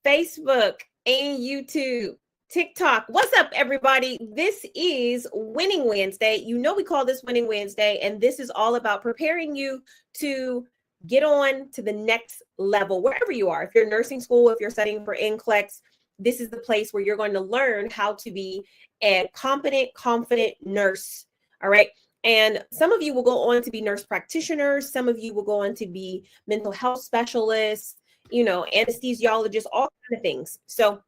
Facebook, and YouTube, TikTok. What's up, everybody? This is Winning Wednesday. You know we call this Winning Wednesday, and this is all about preparing you to get on to the next level, wherever you are. If you're in nursing school, if you're studying for NCLEX, this is the place where you're going to learn how to be a competent, confident nurse. All right. And some of you will go on to be nurse practitioners. Some of you will go on to be mental health specialists, anesthesiologists, all kinds of things. So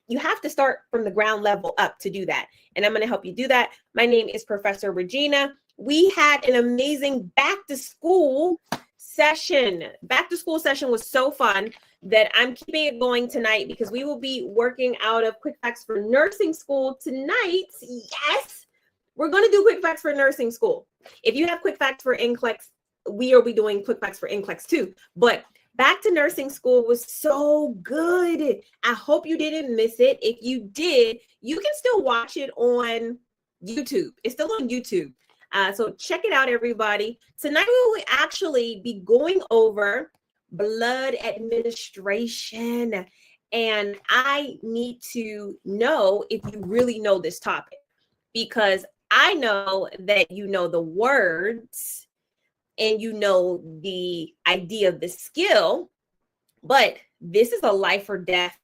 you have to start from the ground level up to do that. And I'm going to help you do that. My name is Professor Regina. We had an amazing back to school session. Back to school session was so fun that I'm keeping it going tonight because we will be working out of Quick Facts for Nursing School tonight. Yes, we're going to do Quick Facts for Nursing School. If you have Quick Facts for NCLEX, we will be doing Quick Facts for NCLEX too. But Back to Nursing School was so good. I hope you didn't miss it. If you did, you can still watch it on YouTube. It's still on YouTube. So check it out, everybody. Tonight, we will actually be going over blood administration. And I need to know if you really know this topic, because I know that you know the words and you know the idea of the skill, but this is a life or death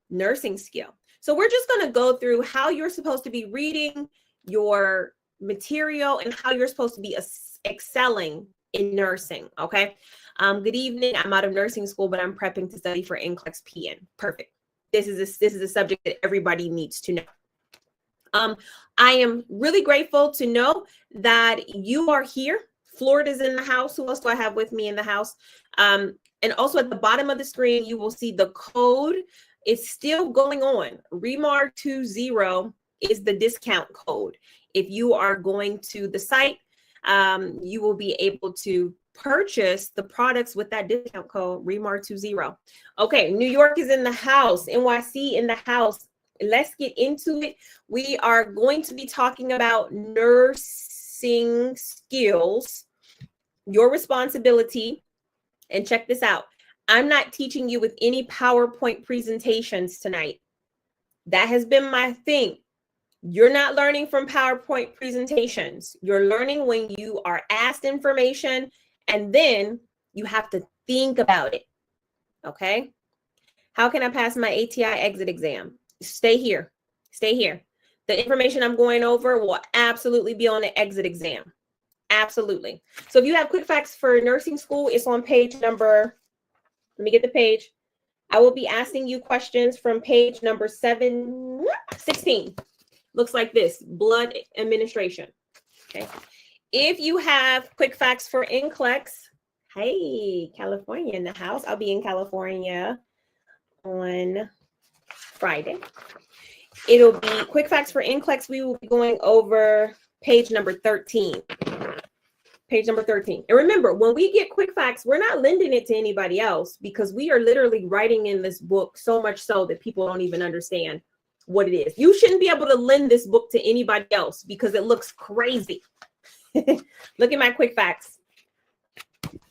nursing skill. So we're just going to go through how you're supposed to be reading your material and how you're supposed to be excelling in nursing. Okay. Good evening. I'm out of nursing school, but I'm prepping to study for NCLEX-PN. Perfect. This is a subject that everybody needs to know. I am really grateful to know that you are here. Florida's in the house. Who else do I have with me in the house? And also at the bottom of the screen, you will see the code. It's still going on. ReMar 20 is the discount code. If you are going to the site, you will be able to purchase the products with that discount code, ReMar 20. Okay, New York is in the house. NYC in the house. Let's get into it. We are going to be talking about nursing skills, your responsibility. And check this out. I'm not teaching you with any PowerPoint presentations tonight. That has been my thing. You're not learning from PowerPoint presentations. You're learning when you are asked information and then you have to think about it. Okay? How can I pass my ATI exit exam? Stay here. Stay here. The information I'm going over will absolutely be on the exit exam. Absolutely. So if you have Quick Facts for Nursing School, it's on page number, let me get the page. I will be asking you questions from page number 16. Looks like this, blood administration. Okay. If you have Quick Facts for NCLEX, hey, California in the house. I'll be in California on Friday. It'll be Quick Facts for NCLEX. We will be going over page number 13. Page number 13. And remember, when we get Quick Facts, we're not lending it to anybody else because we are literally writing in this book so much so that people don't even understand what it is. You shouldn't be able to lend this book to anybody else because it looks crazy. Look at my Quick Facts.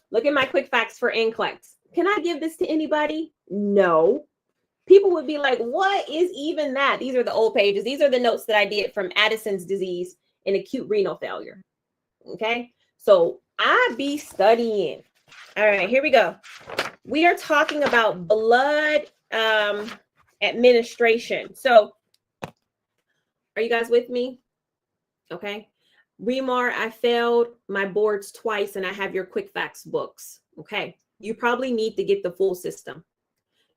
Look at my Quick Facts for NCLEX. Can I give this to anybody? No. People would be like, what is even that? These are the old pages. These are the notes that I did from Addison's disease and acute renal failure. Okay. So I be studying. All right, here we go. We are talking about blood administration. So are you guys with me? Okay. ReMar, I failed my boards twice and I have your Quick Facts books. Okay. You probably need to get the full system.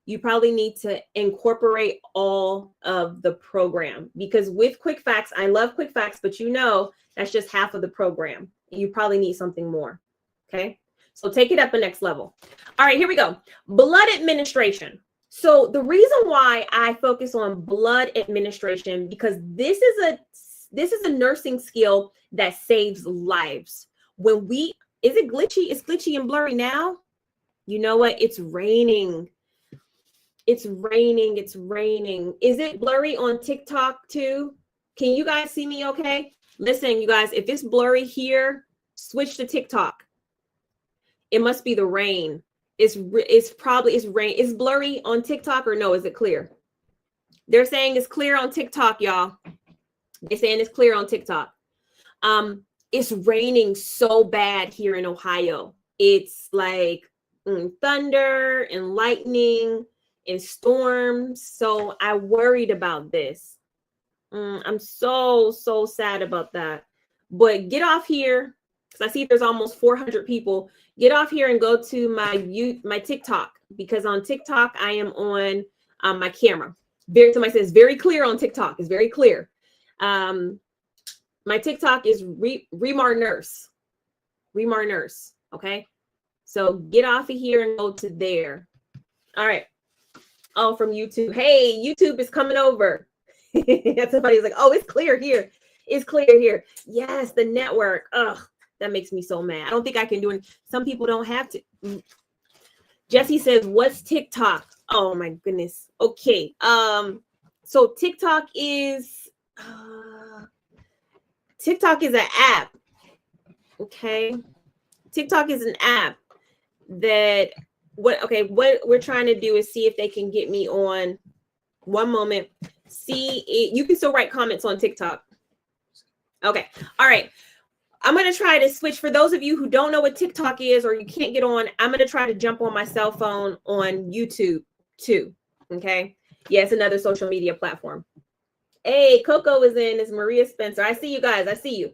You probably need to incorporate all of the program because with Quick Facts, I love Quick Facts, but you know, that's just half of the program. You probably need something more. Okay. So take it up a next level. All right, here we go. Blood administration. So the reason why I focus on blood administration, because this is a nursing skill that saves lives. When is it glitchy? It's glitchy and blurry now. You know what? It's raining. It's raining. It's raining. Is it blurry on TikTok too? Can you guys see me okay? Listen, you guys, if it's blurry here, switch to TikTok. It must be the rain. It's blurry on TikTok, or no? Is it clear? They're saying it's clear on TikTok, y'all. They're saying it's clear on TikTok. It's raining so bad here in Ohio. It's like thunder and lightning and storms. So I worried about this. I'm so sad about that. But get off here, because I see there's almost 400 people. Get off here and go to my TikTok, because on TikTok I am on my camera. Somebody says very clear on TikTok. It's very clear. My TikTok is ReMar Nurse. ReMar Nurse. Okay. So get off of here and go to there. All right. Oh, from YouTube. Hey, YouTube is coming over. Somebody's like, oh, it's clear here. It's clear here. Yes, the network. Ugh, that makes me so mad. I don't think I can do it. Some people don't have to. Jesse says, what's TikTok? Oh my goodness. Okay. So TikTok is an app. Okay. TikTok is an app that what we're trying to do is see if they can get me on. One moment. See it. You can still write comments on TikTok. Okay. All right. I'm going to try to switch. For those of you who don't know what TikTok is, or you can't get on, I'm going to try to jump on my cell phone on YouTube too. Okay. Yeah, it's another social media platform. Hey, Coco is in. It's Maria Spencer. I see you guys. I see you.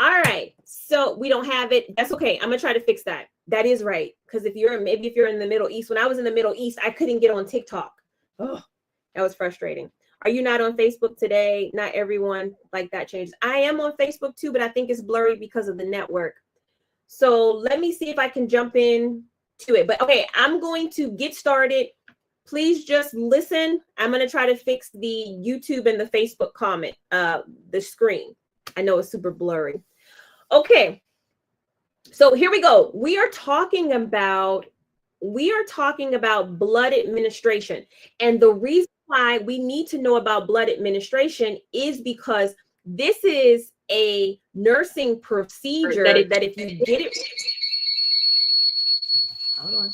All right. So we don't have it. That's okay. I'm going to try to fix that. That is right. Because if you're in the Middle East, when I was in the Middle East, I couldn't get on TikTok. Oh, that was frustrating. Are you not on Facebook today? Not everyone like that changes. I am on Facebook too, but I think it's blurry because of the network. So let me see if I can jump in to it. But okay, I'm going to get started. Please just listen. I'm going to try to fix the YouTube and the Facebook comment, the screen. I know it's super blurry. Okay. So here we go. We are talking about blood administration. And the reason why we need to know about blood administration is because this is a nursing procedure that if you get it. Hold on.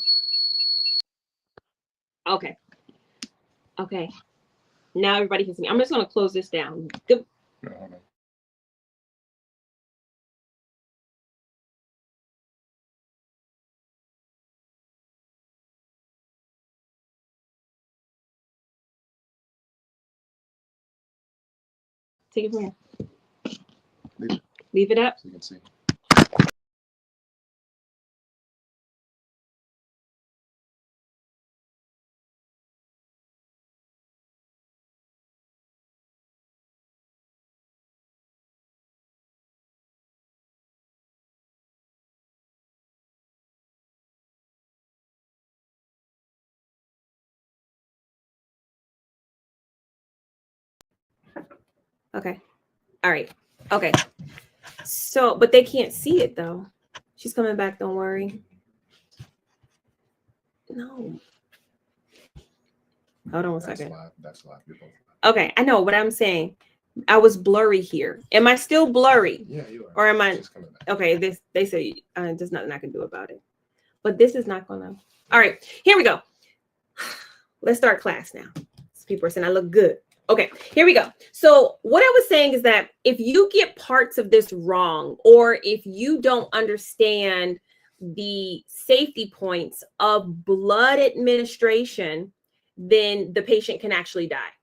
Okay. Okay. Now everybody can see me. I'm just going to close this down. Good. No, hold on. Take it from here. Leave it up. So you can see. Okay. All right. Okay. So, but they can't see it though. She's coming back. Don't worry. No. Hold on a second. That's live. Okay. I know what I'm saying. I was blurry here. Am I still blurry? Yeah, you are. Or am I? Okay. They say there's nothing I can do about it. But this is not gonna. All right. Here we go. Let's start class now. People are saying I look good. Okay, here we go. So what I was saying is that if you get parts of this wrong, or if you don't understand the safety points of blood administration, then the patient can actually die.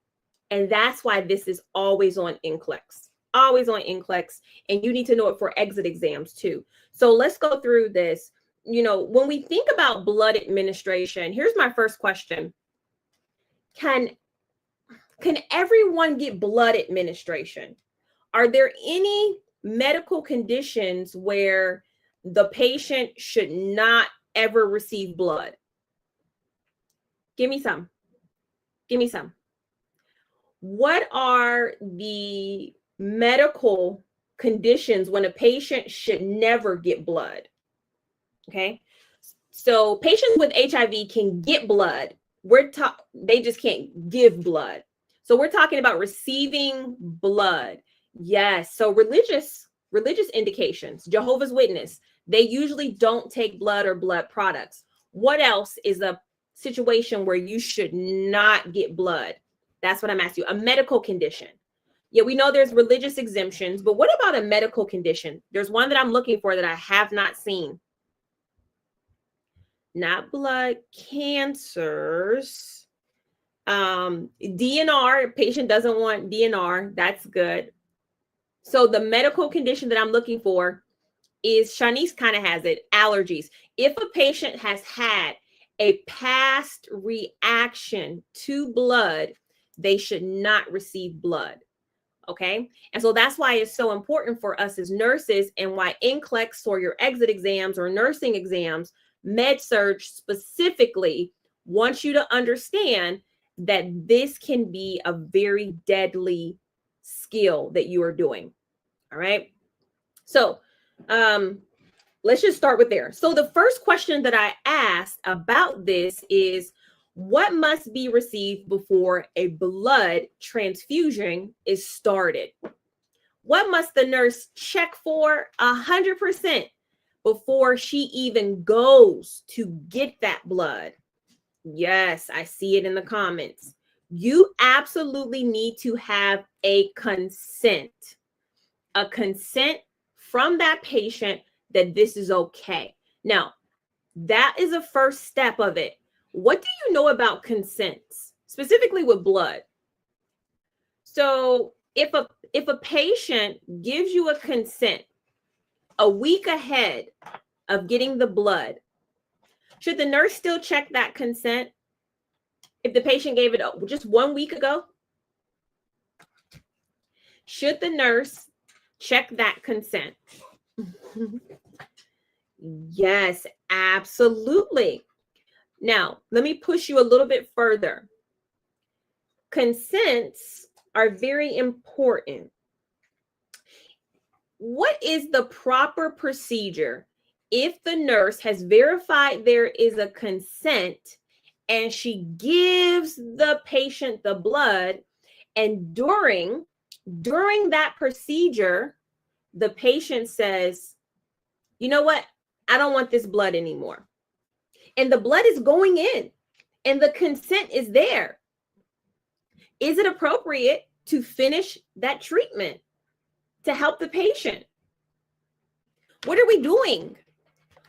And that's why this is always on NCLEX, always on NCLEX. And you need to know it for exit exams too. So let's go through this. You know, when we think about blood administration, here's my first question. Can everyone get blood administration? Are there any medical conditions where the patient should not ever receive blood? Give me some. Give me some. What are the medical conditions when a patient should never get blood? Okay. So patients with HIV can get blood. They just can't give blood. So we're talking about receiving blood. Yes. So religious indications, Jehovah's Witness, they usually don't take blood or blood products. What else is a situation where you should not get blood? That's what I'm asking you. A medical condition. Yeah, we know there's religious exemptions, but what about a medical condition? There's one that I'm looking for that I have not seen. Not blood, cancers. DNR, patient doesn't want DNR. That's good. So the medical condition that I'm looking for is, Shanice kind of has it, allergies. If a patient has had a past reaction to blood, they should not receive blood. Okay. And so that's why it's so important for us as nurses, and why NCLEX or your exit exams or nursing exams, med-surg specifically, wants you to understand that this can be a very deadly skill that you are doing. All right. So let's just start with there. So the first question that I asked about this is, what must be received before a blood transfusion is started? What must the nurse check for 100% before she even goes to get that blood? Yes, I see it in the comments. You absolutely need to have a consent from that patient that this is okay. Now, that is a first step of it. What do you know about consents, specifically with blood? So if a patient gives you a consent a week ahead of getting the blood, should the nurse still check that consent if the patient gave it just 1 week ago? Should the nurse check that consent? Yes, absolutely. Now, let me push you a little bit further. Consents are very important. What is the proper procedure if the nurse has verified there is a consent and she gives the patient the blood, and during that procedure, the patient says, you know what? I don't want this blood anymore. And the blood is going in and the consent is there. Is it appropriate to finish that treatment to help the patient? What are we doing?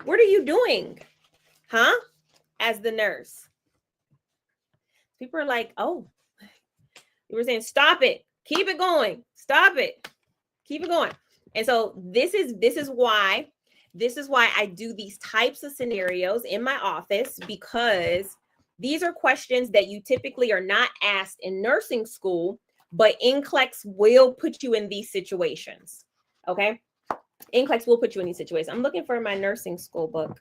What are you doing? Huh? As the nurse. People are like, oh, you were saying, stop it. Keep it going. Stop it. Keep it going. And so this is why I do these types of scenarios in my office, because these are questions that you typically are not asked in nursing school, but NCLEX will put you in these situations. Okay. NCLEX will put you in these situations. I'm looking for my nursing school book.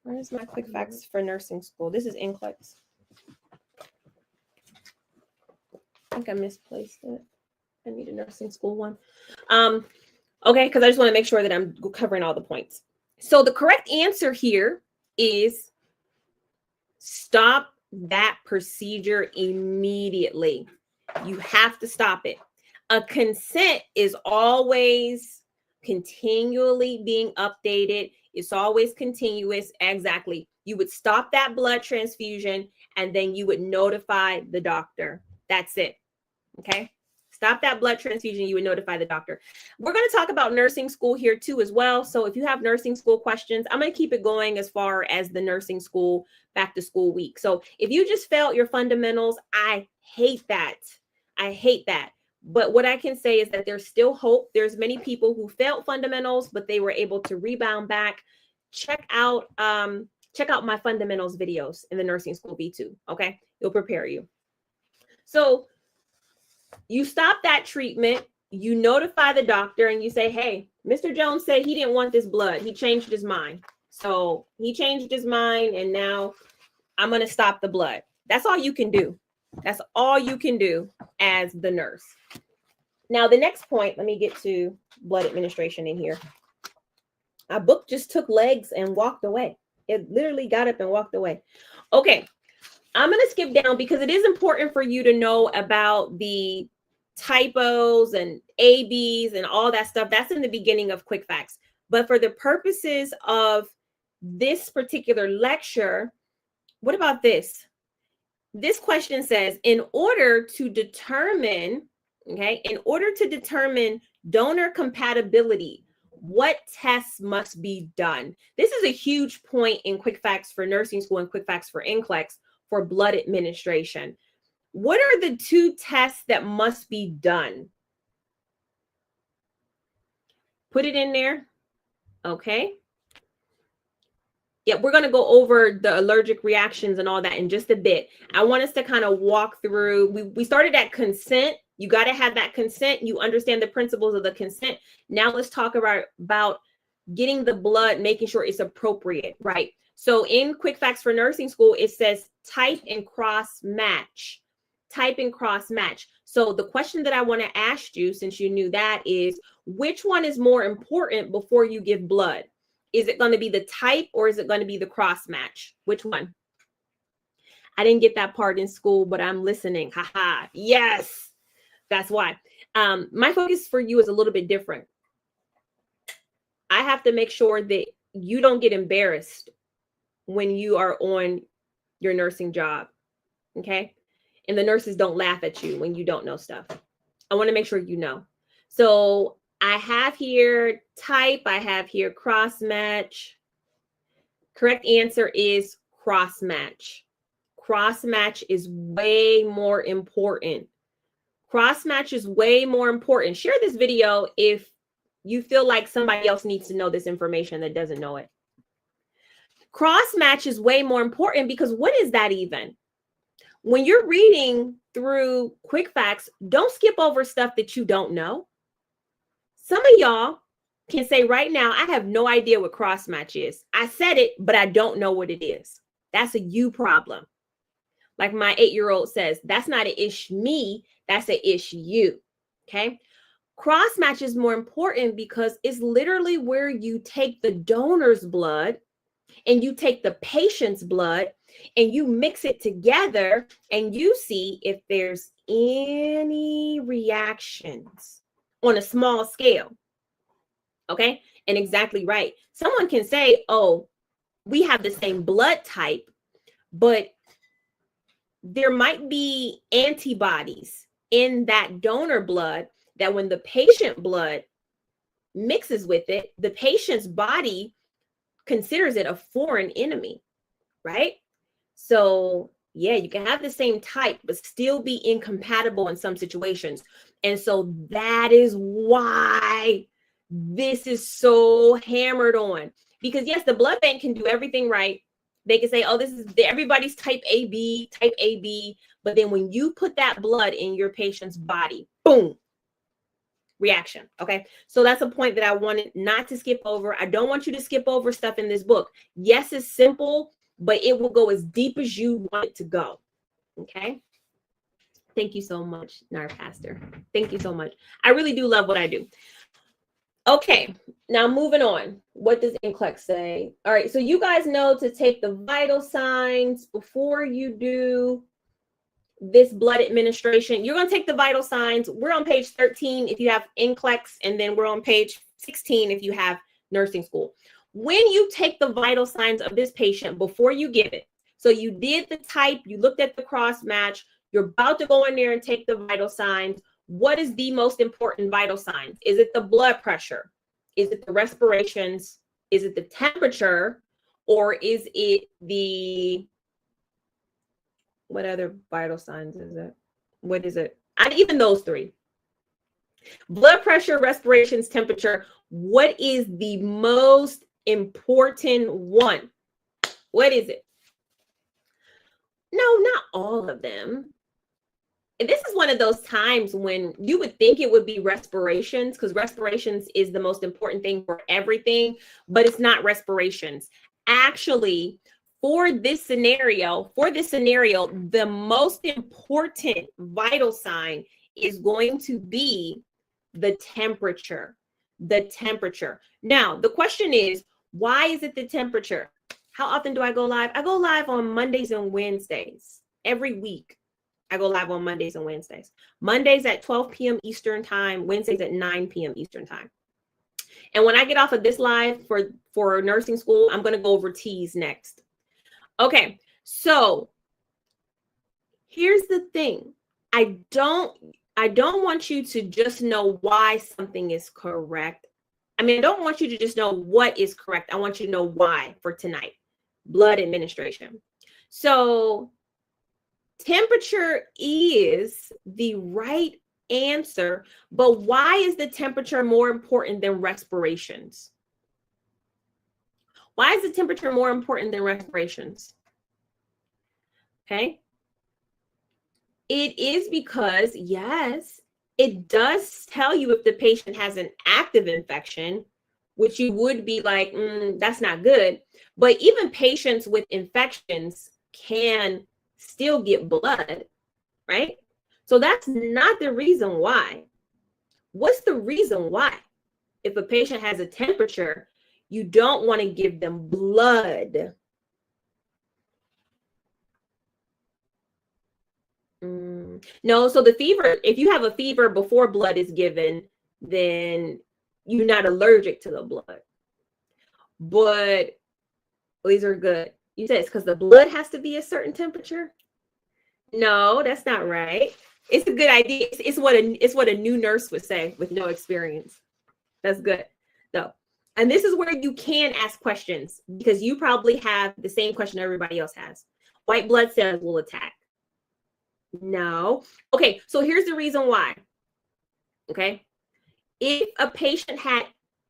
Where's my quick facts for nursing school? This is NCLEX. I think I misplaced it. I need a nursing school one. Okay, because I just want to make sure that I'm covering all the points. So the correct answer here is stop that procedure immediately. You have to stop it. A consent is always continually being updated. It's always continuous. Exactly. You would stop that blood transfusion and then you would notify the doctor. That's it. Okay. Stop that blood transfusion. You would notify the doctor. We're going to talk about nursing school here too as well. So if you have nursing school questions, I'm going to keep it going as far as the nursing school back to school week. So if you just failed your fundamentals, I hate that. I hate that. But what I can say is that there's still hope. There's many people who failed fundamentals, but they were able to rebound back. Check out my fundamentals videos in the nursing school V2. Okay. It'll prepare you. So you stop that treatment, you notify the doctor and you say, hey, Mr. Jones said he didn't want this blood. He changed his mind. So he changed his mind and now I'm going to stop the blood. That's all you can do. That's all you can do as the nurse. Now, the next point, let me get to blood administration in here. Our book just took legs and walked away. It literally got up and walked away. Okay. I'm going to skip down because it is important for you to know about the typos and ABs and all that stuff. That's in the beginning of quick facts. But for the purposes of this particular lecture, what about this? This question says, in order to determine donor compatibility, what tests must be done? This is a huge point in Quick Facts for Nursing School and Quick Facts for NCLEX for blood administration. What are the 2 tests that must be done? Put it in there. Okay. Yeah, we're going to go over the allergic reactions and all that in just a bit. I want us to kind of walk through. We started at consent. You got to have that consent. You understand the principles of the consent. Now let's talk about getting the blood, making sure it's appropriate, right? So in Quick Facts for Nursing School, it says type and cross match. Type and cross match. So the question that I want to ask you, since you knew that, is which one is more important before you give blood? Is it going to be the type or is it going to be the cross match? Which one? I didn't get that part in school, but I'm listening. Haha. Yes. That's why. My focus for you is a little bit different. I have to make sure that you don't get embarrassed when you are on your nursing job. Okay. And the nurses don't laugh at you when you don't know stuff. I want to make sure you know. So I have here type, I have here cross match. Correct answer is cross match. Cross match is way more important. Cross match is way more important. Share this video if you feel like somebody else needs to know this information that doesn't know it. Cross match is way more important because what is that even? When you're reading through Quick Facts, don't skip over stuff that you don't know. Some of y'all can say right now, I have no idea what cross match is. I said it, but I don't know what it is. That's a you problem. Like my 8-year-old says, that's not an ish me, that's an ish you. Okay. Cross match is more important because it's literally where you take the donor's blood and you take the patient's blood and you mix it together and you see if there's any reactions on a small scale. Okay. And exactly right. Someone can say, oh, we have the same blood type, but there might be antibodies in that donor blood that when the patient blood mixes with it, the patient's body considers it a foreign enemy, right? So yeah, you can have the same type, but still be incompatible in some situations. And so that is why this is so hammered on. Because yes, the blood bank can do everything right. They can say, oh, this is everybody's type AB, but then when you put that blood in your patient's body, boom, reaction. Okay. So that's a point that I wanted not to skip over. I don't want you to skip over stuff in this book. Yes, it's simple, but it will go as deep as you want it to go. Okay. Thank you so much, Nar Pastor. Thank you so much. I really do love what I do. Okay, now moving on. What does NCLEX say? All right, so you guys know to take the vital signs before you do this blood administration. You're going to take the vital signs. We're on page 13 if you have NCLEX, and then we're on page 16 if you have nursing school. When you take the vital signs of this patient before you give it, so you did the type, you looked at the cross match, you're about to go in there and take the vital signs. What is the most important vital signs? Is it the blood pressure? Is it the respirations? Is it the temperature? Or is it the, what other vital signs is it? What is it? Even those three. Blood pressure, respirations, temperature. What is the most important one? What is it? No, not all of them. And this is one of those times when you would think it would be respirations, because respirations is the most important thing for everything, but it's not respirations. Actually, for this scenario, the most important vital sign is going to be the temperature. The temperature. Now, the question is, why is it the temperature? How often do I go live? I go live on Mondays and Wednesdays every week. I go live on Mondays and Wednesdays. Mondays at 12 p.m. Eastern time, Wednesdays at 9 p.m. Eastern time. And when I get off of this live for nursing school, I'm going to go over T's next. Okay, so here's the thing. I don't want you to just know why something is correct. I mean, I don't want you to just know what is correct. I want you to know why for tonight. Blood administration. So temperature is the right answer, but why is the temperature more important than respirations? Why is the temperature more important than respirations? Okay. It is because, yes, it does tell you if the patient has an active infection, which you would be like, that's not good. But even patients with infections can still get blood, right? So that's not the reason why. What's the reason why? If a patient has a temperature, you don't want to give them blood. No, so the fever, if you have a fever before blood is given, then you're not allergic to the blood. But these are good. You said it's because the blood has to be a certain temperature? No, that's not right. It's a good idea. It's what a new nurse would say with no experience. That's good. So, and this is where you can ask questions because you probably have the same question everybody else has. White blood cells will attack. No. Okay, so here's the reason why. Okay. If a patient had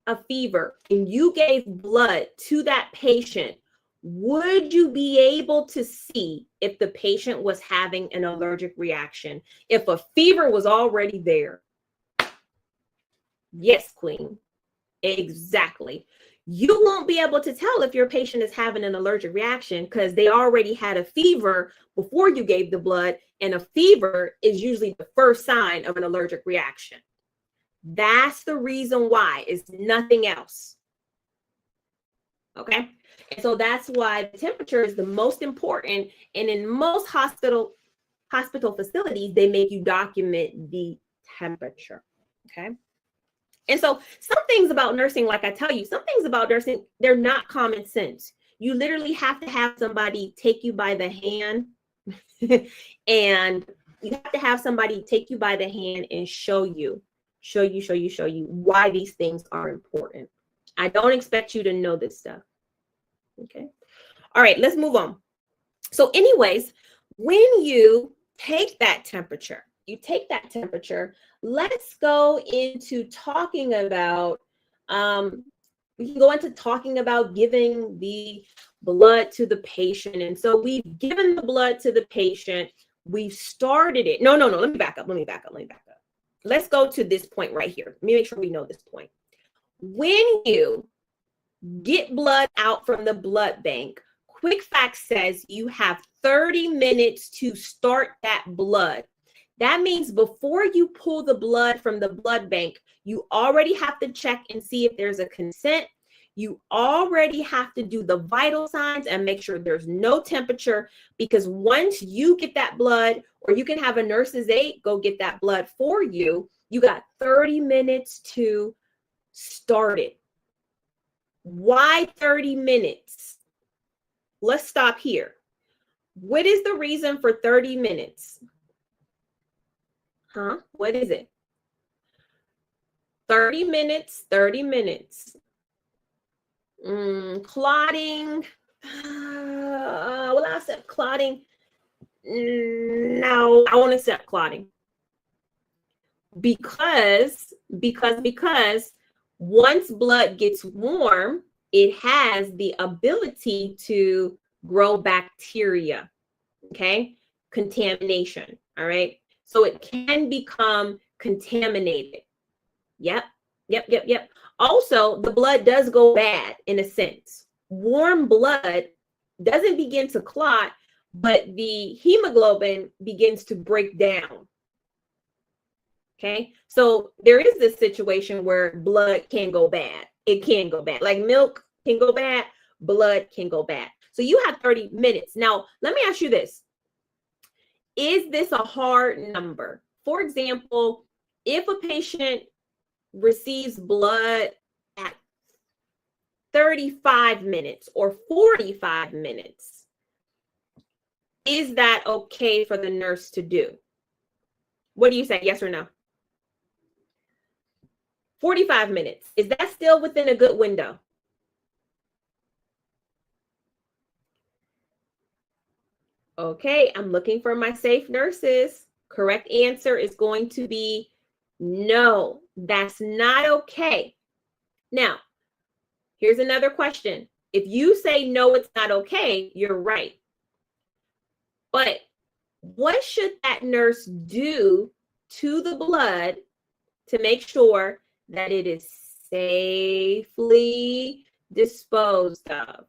a fever and you gave blood to that patient, would you be able to see if the patient was having an allergic reaction? If a fever was already there? Yes, Queen. Exactly. You won't be able to tell if your patient is having an allergic reaction because they already had a fever before you gave the blood, and a fever is usually the first sign of an allergic reaction. That's the reason why. It's nothing else. Okay? And so that's why the temperature is the most important. And in most hospital facilities, they make you document the temperature. Okay? And so some things about nursing, like I tell you, some things about nursing, they're not common sense. You literally have to have somebody take you by the hand and you have to have somebody take you by the hand and show you why these things are important. I don't expect you to know this stuff. Okay. All right, let's move on. So anyways, when you take that temperature, let's go into talking about, we can go into talking about giving the blood to the patient. And so we've given the blood to the patient. We've started it. No, let me back up. Let's go to this point right here. Let me make sure we know this point. When you get blood out from the blood bank, Quick Fact says you have 30 minutes to start that blood. That means before you pull the blood from the blood bank, you already have to check and see if there's a consent. You already have to do the vital signs and make sure there's no temperature, because once you get that blood, or you can have a nurse's aide go get that blood for you, you got 30 minutes to start it. Why 30 minutes? Let's stop here. What is the reason for 30 minutes? What is it? 30 minutes. Clotting. Will I accept clotting? No, I won't accept clotting. Because once blood gets warm, it has the ability to grow bacteria. Okay? Contamination. All right? So it can become contaminated. Yep. Also, the blood does go bad in a sense. Warm blood doesn't begin to clot, but the hemoglobin begins to break down. Okay, so there is this situation where blood can go bad. It can go bad. Like milk can go bad, blood can go bad. So you have 30 minutes. Now, let me ask you this. Is this a hard number? For example, if a patient receives blood at 35 minutes or 45 minutes, is that okay for the nurse to do? What do you say? Yes or no? 45 minutes. Is that still within a good window? Okay, I'm looking for my safe nurses. Correct answer is going to be no, that's not okay. Now, here's another question. If you say no, it's not okay, you're right. But what should that nurse do to the blood to make sure that it is safely disposed of?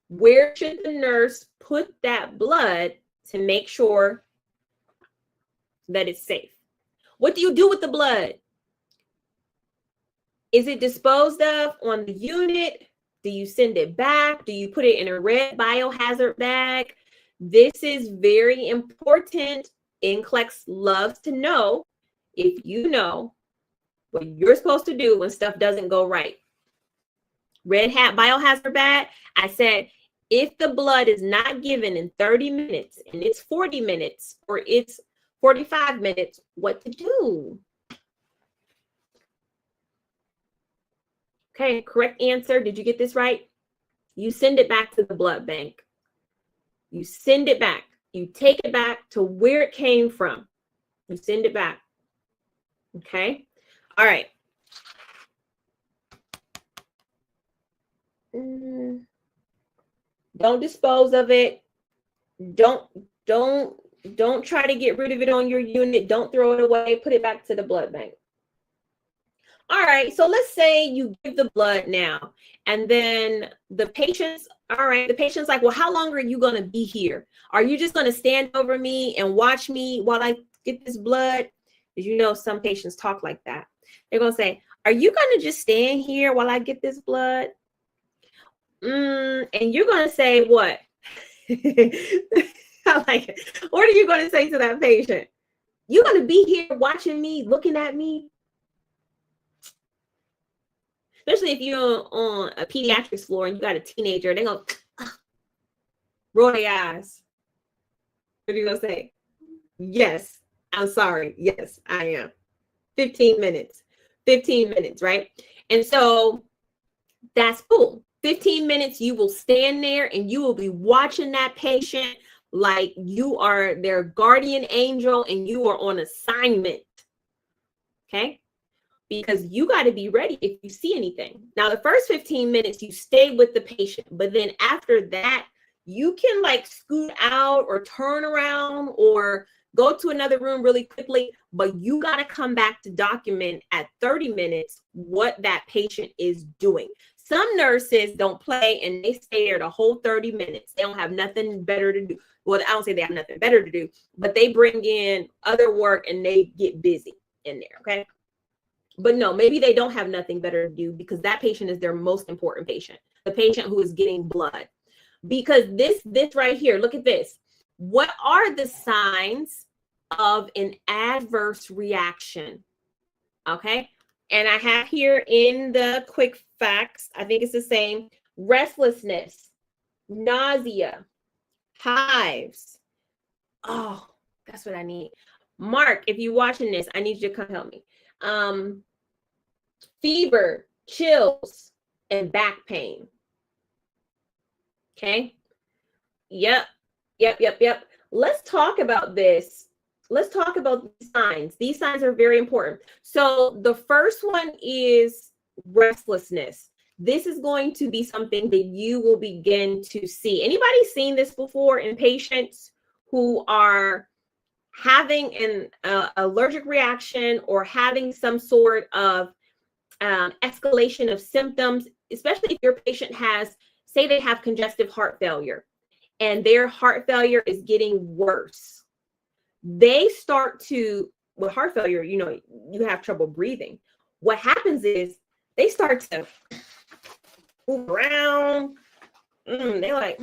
Where should the nurse put that blood to make sure that it's safe? What do you do with the blood? Is it disposed of on the unit? Do you send it back? Do you put it in a red biohazard bag? This is very important. NCLEX loves to know if you know what you're supposed to do when stuff doesn't go right. Red hat biohazard bag, I said, if the blood is not given in 30 minutes and it's 40 minutes or it's 45 minutes, what to do? Okay, correct answer. Did you get this right? You send it back to the blood bank. You send it back. You take it back to where it came from. You send it back. Okay. All right. Don't dispose of it. Don't try to get rid of it on your unit. Don't throw it away. Put it back to the blood bank. All right, so let's say you give the blood now, and then the patient's like, well, how long are you going to be here? Are you just going to stand over me and watch me while I get this blood? Because you know some patients talk like that. They're going to say, are you going to just stand here while I get this blood? And you're going to say what? I like it. What are you going to say to that patient? You're going to be here watching me, looking at me? Especially if you're on a pediatrics floor and you got a teenager, they're going to roll their eyes. What are you going to say? Yes, I'm sorry. Yes, I am. 15 minutes. 15 minutes, right? And so that's cool. 15 minutes, you will stand there and you will be watching that patient like you are their guardian angel and you are on assignment. Okay? Because you got to be ready if you see anything. Now, the first 15 minutes, you stay with the patient. But then after that, you can like scoot out or turn around or go to another room really quickly. But you got to come back to document at 30 minutes what that patient is doing. Some nurses don't play and they stay there the whole 30 minutes. They don't have nothing better to do. Well, I don't say they have nothing better to do, but they bring in other work and they get busy in there. Okay. But no, maybe they don't have nothing better to do because that patient is their most important patient, the patient who is getting blood. Because this right here, look at this. What are the signs of an adverse reaction? Okay. And I have here in the quick facts, I think it's the same, restlessness, nausea, hives. Oh, that's what I need. Mark, if you're watching this, I need you to come help me. Fever, chills, and back pain. Okay. Yep. Let's talk about this. Let's talk about these signs. These signs are very important. So the first one is restlessness. This is going to be something that you will begin to see. Anybody seen this before in patients who are having an allergic reaction or having some sort of escalation of symptoms, especially if your patient has, say they have congestive heart failure and their heart failure is getting worse. They start to, with heart failure, you know, you have trouble breathing. What happens is they start to move around. They're like,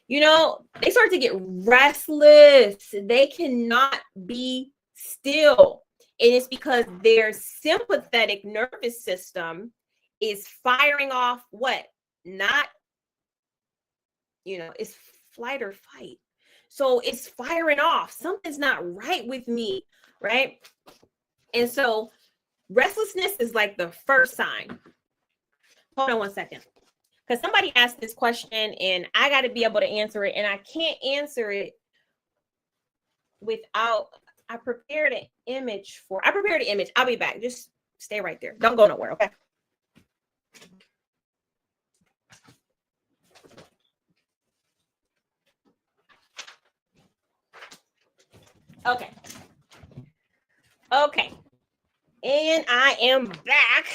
you know, they start to get restless. They cannot be still. And it's because their sympathetic nervous system is firing off what? Not, it's flight or fight. So it's firing off. Something's not right with me, right? And so restlessness is like the first sign. Hold on one second. Because somebody asked this question and I got to be able to answer it. And I can't answer it without, I prepared an image. I'll be back. Just stay right there. Don't go nowhere, okay? Okay. And I am back.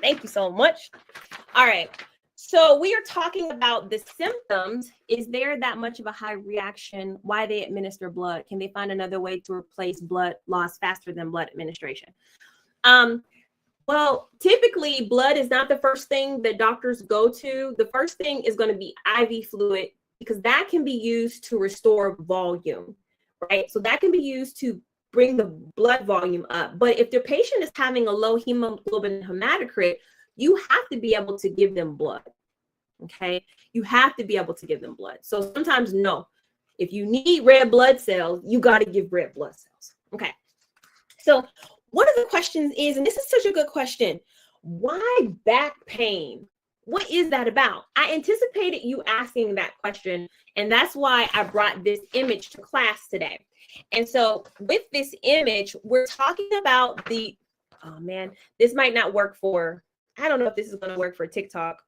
Thank you so much. All right. So we are talking about the symptoms. Is there that much of a high reaction? Why they administer blood? Can they find another way to replace blood loss faster than blood administration? Well, typically blood is not the first thing that doctors go to. The first thing is going to be IV fluid, because that can be used to restore volume, right? So that can be used to bring the blood volume up. But if the patient is having a low hemoglobin hematocrit, you have to be able to give them blood, okay? You have to be able to give them blood. So sometimes, no. If you need red blood cells, you got to give red blood cells, okay? So one of the questions is, and this is such a good question, why back pain? What is that about? I anticipated you asking that question, and that's why I brought this image to class today. And so with this image, we're talking about oh man, this might not work for, I don't know if this is going to work for TikTok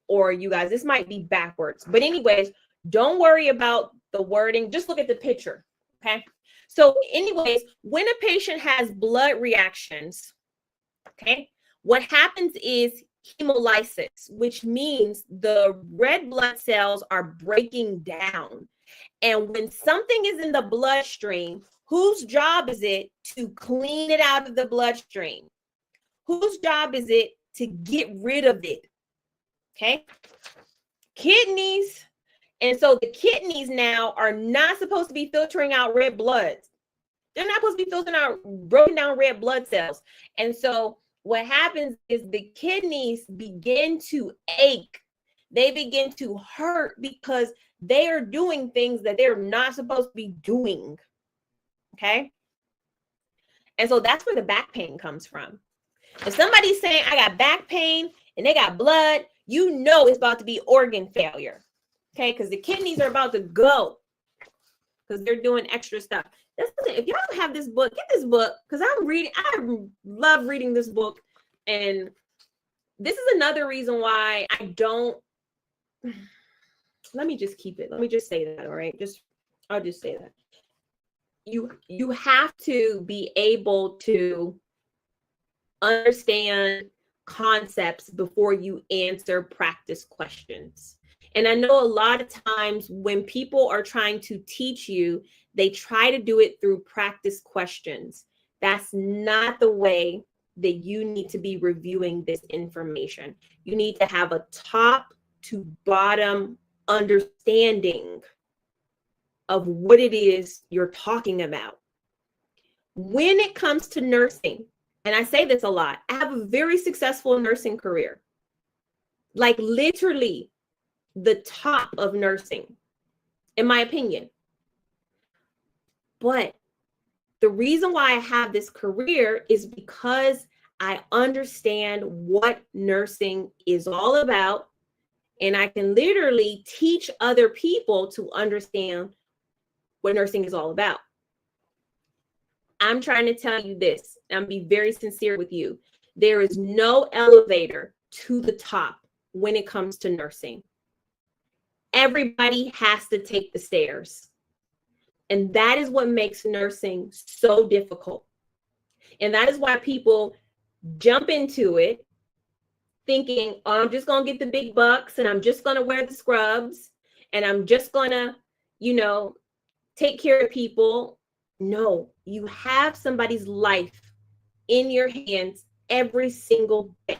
or you guys. This might be backwards. But anyways, don't worry about the wording. Just look at the picture, okay? So anyways, when a patient has blood reactions, okay, what happens is hemolysis, which means the red blood cells are breaking down. And when something is in the bloodstream, whose job is it to clean it out of the bloodstream? Whose job is it to get rid of it? Okay. Kidneys. And so the kidneys now are not supposed to be filtering out red blood. They're not supposed to be filtering out broken down red blood cells. And so what happens is the kidneys begin to ache. They begin to hurt because they are doing things that they're not supposed to be doing. Okay. And so that's where the back pain comes from. If somebody's saying, I got back pain and they got blood, you know it's about to be organ failure. Okay. Because the kidneys are about to go because they're doing extra stuff. If y'all don't have this book, get this book, because I love reading this book. And this is another reason why I don't, let me just keep it. Let me just say that, all right? I'll just say that. You have to be able to understand concepts before you answer practice questions. And I know a lot of times when people are trying to teach you, they try to do it through practice questions. That's not the way that you need to be reviewing this information. You need to have a top to bottom understanding of what it is you're talking about. When it comes to nursing, and I say this a lot, I have a very successful nursing career, like literally the top of nursing, in my opinion. But the reason why I have this career is because I understand what nursing is all about, and I can literally teach other people to understand what nursing is all about. I'm trying to tell you this, and I'm be very sincere with you. There is no elevator to the top when it comes to nursing. Everybody has to take the stairs. And that is what makes nursing so difficult. And that is why people jump into it thinking, oh, I'm just going to get the big bucks and I'm just going to wear the scrubs and I'm just going to, take care of people. No, you have somebody's life in your hands every single day.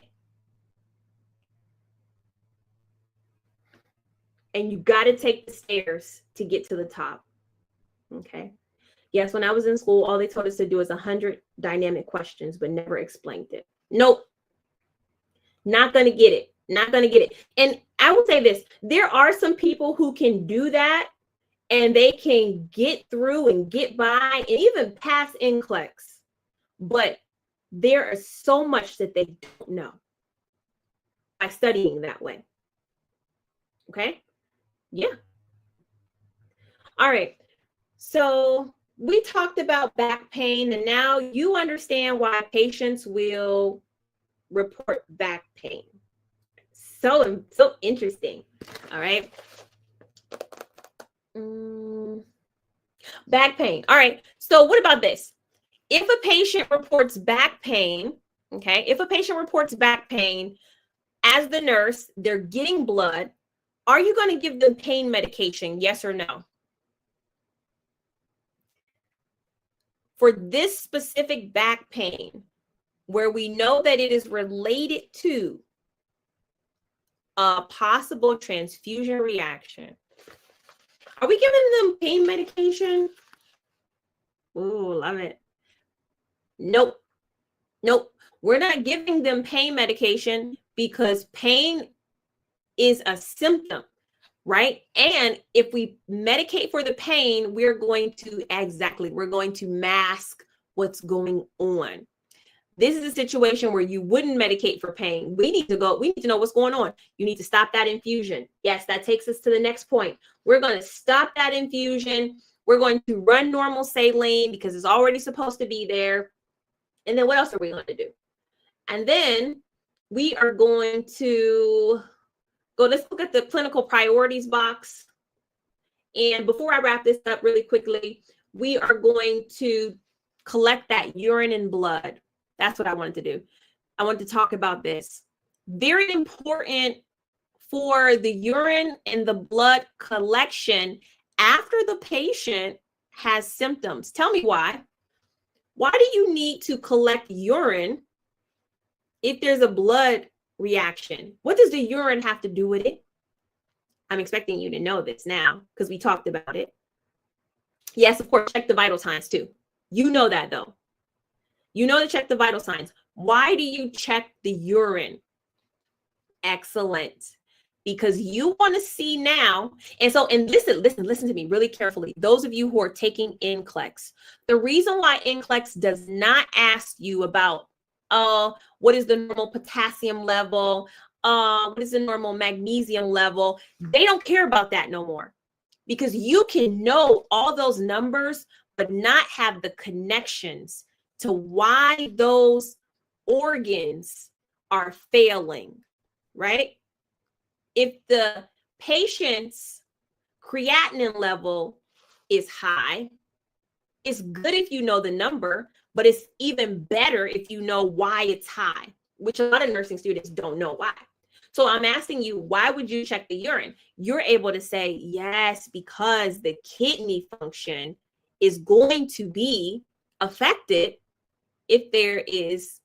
And you got to take the stairs to get to the top. Okay. Yes, when I was in school, all they told us to do is 100 dynamic questions, but never explained it. Nope. Not going to get it. Not going to get it. And I will say this, there are some people who can do that and they can get through and get by and even pass NCLEX. But there is so much that they don't know by studying that way. Okay? Yeah. All right. So we talked about back pain, and now you understand why patients will report back pain. So interesting. All right. Back pain. All right. So what about this? If a patient reports back pain, okay, if a patient reports back pain, as the nurse, they're getting blood, are you going to give them pain medication? Yes or no? For this specific back pain, where we know that it is related to a possible transfusion reaction, are we giving them pain medication? Ooh, love it. Nope. Nope. We're not giving them pain medication because pain is a symptom, right? And if we medicate for the pain, we're going to mask what's going on. This is a situation where you wouldn't medicate for pain. We need to know what's going on. You need to stop that infusion. Yes, that takes us to the next point. We're going to stop that infusion. We're going to run normal saline because it's already supposed to be there. And then what else are we going to do? And then we are going to let's look at the clinical priorities box. And before I wrap this up really quickly, we are going to collect that urine and blood. That's what I wanted to do. I wanted to talk about this. Very important for the urine and the blood collection after the patient has symptoms. Tell me why. Why do you need to collect urine if there's a blood reaction? What does the urine have to do with it? I'm expecting you to know this now because we talked about it. Yes, of course, check the vital signs too. You know that though. You know to check the vital signs. Why do you check the urine? Excellent. Because you want to see now. And listen to me really carefully. Those of you who are taking NCLEX, the reason why NCLEX does not ask you about what is the normal potassium level, what is the normal magnesium level, they don't care about that no more. Because you can know all those numbers, but not have the connections to why those organs are failing, right? If the patient's creatinine level is high, it's good if you know the number, but it's even better if you know why it's high, which a lot of nursing students don't know why. So I'm asking you, why would you check the urine? You're able to say, yes, because the kidney function is going to be affected if there is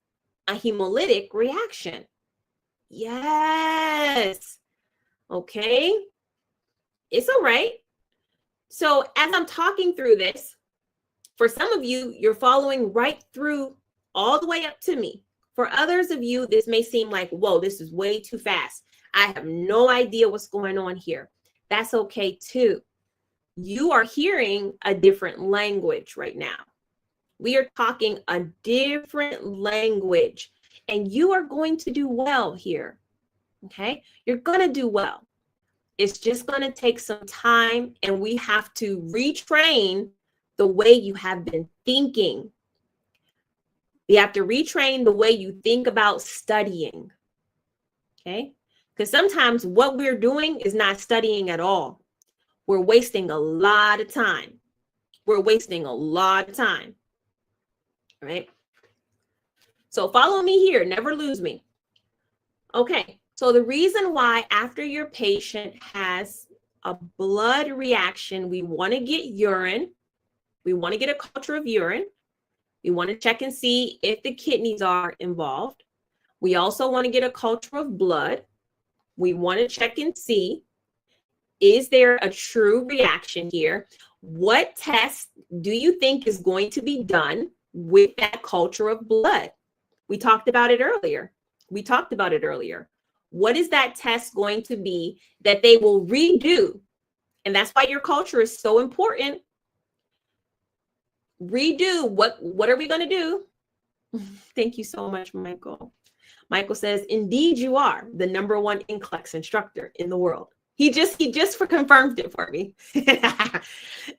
a hemolytic reaction. Yes. Okay. It's all right. So as I'm talking through this, for some of you, you're following right through all the way up to me. For others of you, this may seem like, whoa, this is way too fast. I have no idea what's going on here. That's okay too. You are hearing a different language right now. We are talking a different language, and you are going to do well here. Okay? You're going to do well. It's just going to take some time, and we have to retrain the way you have been thinking. You have to retrain the way you think about studying. Okay? Because sometimes what we're doing is not studying at all. We're wasting a lot of time. We're wasting a lot of time. All right? So follow me here. Never lose me. Okay. So the reason why after your patient has a blood reaction, we want to get urine. We want to get a culture of urine. We want to check and see if the kidneys are involved. We also want to get a culture of blood. We want to check and see, is there a true reaction here? What test do you think is going to be done with that culture of blood? We talked about it earlier. We talked about it earlier. What is that test going to be that they will redo? And that's why your culture is so important. Redo. What are we going to do? Thank you so much, Michael. Michael says, indeed, you are the #1 NCLEX instructor in the world. He just confirmed it for me.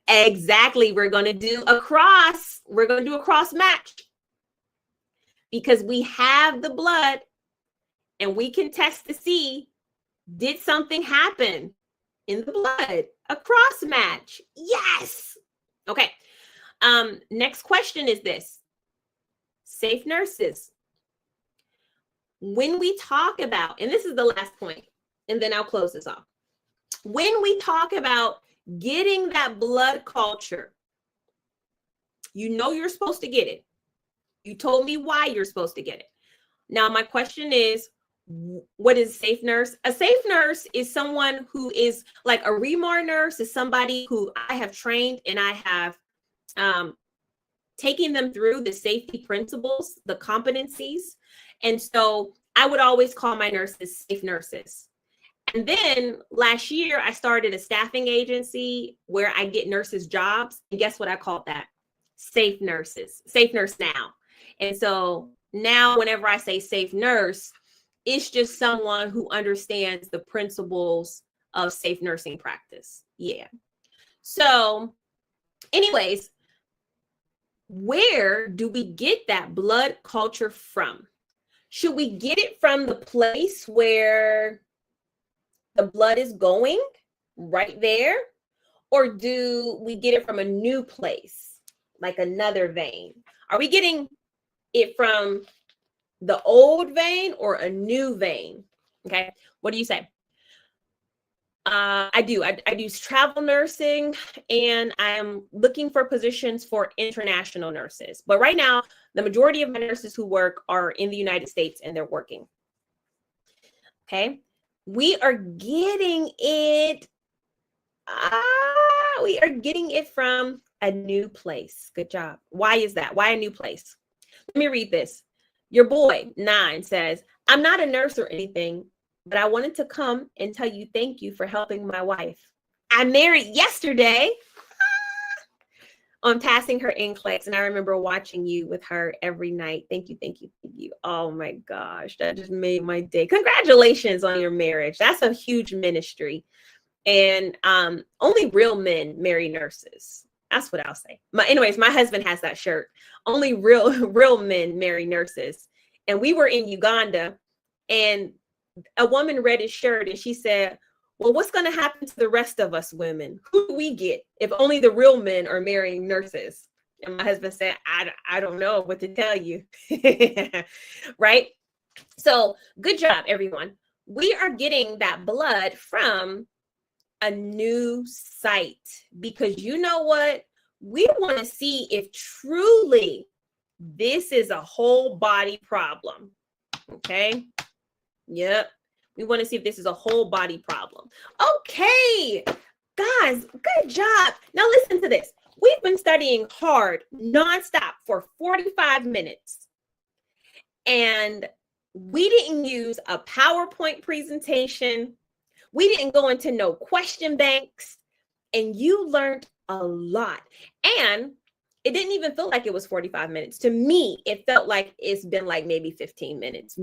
Exactly. We're going to do a cross match because we have the blood and we can test to see, did something happen in the blood? A cross match. Yes. Okay. Next question is this. Safe nurses. When we talk about, and this is the last point, and then I'll close this off. When we talk about getting that blood culture, you know you're supposed to get it. You told me why you're supposed to get it. Now, my question is, what is a safe nurse? A safe nurse is someone who is like a ReMar nurse, is somebody who I have trained and I have taken them through the safety principles, the competencies. And so I would always call my nurses safe nurses. And then last year, I started a staffing agency where I get nurses jobs. And guess what I called that? Safe nurses, Safe Nurse Now. And so now whenever I say safe nurse, it's just someone who understands the principles of safe nursing practice. Yeah. So anyways, where do we get that blood culture from? Should we get it from the place where the blood is going right there? Or do we get it from a new place, like another vein? Are we getting it from the old vein or a new vein? Okay, what do you say? I do travel nursing, and I am looking for positions for international nurses. But right now, the majority of my nurses who work are in the United States and they're working. Okay, we are getting it. We are getting it from a new place. Good job. Why is that? Why a new place? Let me read this. Your boy, 9, says, I'm not a nurse or anything, but I wanted to come and tell you thank you for helping my wife. I married yesterday. On passing her NCLEX, and I remember watching you with her every night. Thank you, thank you, thank you. Oh my gosh, that just made my day. Congratulations on your marriage. That's a huge ministry. And only real men marry nurses. That's what I'll say. Anyways, my husband has that shirt. Only real men marry nurses. And we were in Uganda, and a woman read his shirt and she said, well, what's going to happen to the rest of us women? Who do we get if only the real men are marrying nurses? And my husband said, I don't know what to tell you. Right? So good job, everyone. We are getting that blood from a new site, because you know what? We want to see if truly this is a whole body problem. Okay. Yep. We want to see if this is a whole body problem. Okay, guys, good job. Now listen to this. We've been studying hard nonstop for 45 minutes. And we didn't use a PowerPoint presentation. We didn't go into no question banks. And you learned a lot. And it didn't even feel like it was 45 minutes. To me, it felt like it's been like maybe 15 minutes.